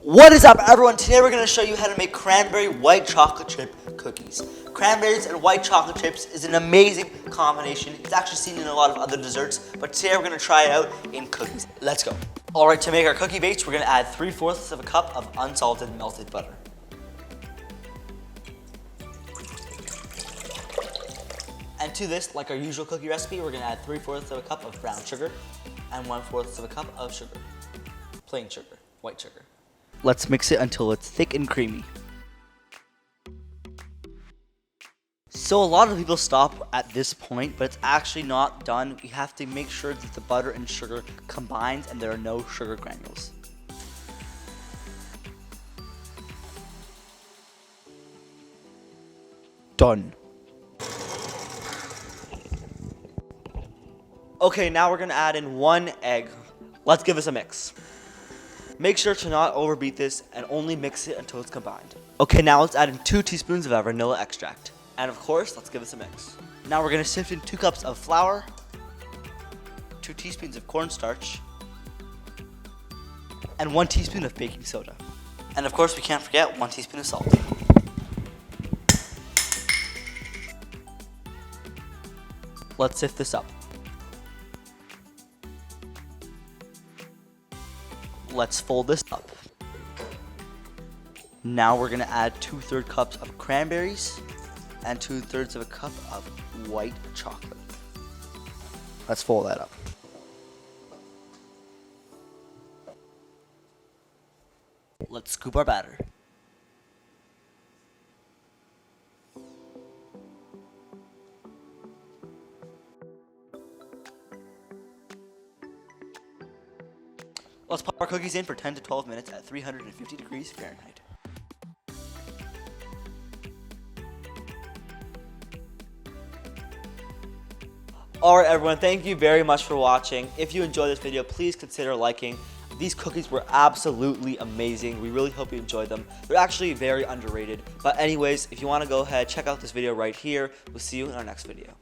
What is up, everyone? Today we're going to show you how to make cranberry white chocolate chip cookies. Cranberries and white chocolate chips is an amazing combination. It's actually seen in a lot of other desserts, but today we're going to try it out in cookies. Let's go. Alright, to make our cookie base, we're going to add 3/4 of a cup of unsalted melted butter. And to this, like our usual cookie recipe, we're going to add 3/4 of a cup of brown sugar and 1/4 of a cup of sugar. Plain sugar, white sugar. Let's mix it until it's thick and creamy. So a lot of people stop at this point, but it's actually not done. We have to make sure that the butter and sugar combines and there are no sugar granules. Done. Okay, now we're gonna add in 1 egg. Let's give this a mix. Make sure to not overbeat this and only mix it until it's combined. Okay, now let's add in 2 teaspoons of our vanilla extract. And of course, let's give this a mix. Now we're gonna sift in 2 cups of flour, 2 teaspoons of cornstarch, and 1 teaspoon of baking soda. And of course, we can't forget 1 teaspoon of salt. Let's sift this up. Let's fold this up. Now we're gonna add 2/3 cups of cranberries and 2/3 of a cup of white chocolate. Let's fold that up. Let's scoop our batter. Let's pop our cookies in for 10 to 12 minutes at 350 degrees Fahrenheit. Alright everyone, thank you very much for watching. If you enjoyed this video, please consider liking. These cookies were absolutely amazing. We really hope you enjoyed them. They're actually very underrated. But anyways, if you want to go ahead, check out this video right here. We'll see you in our next video.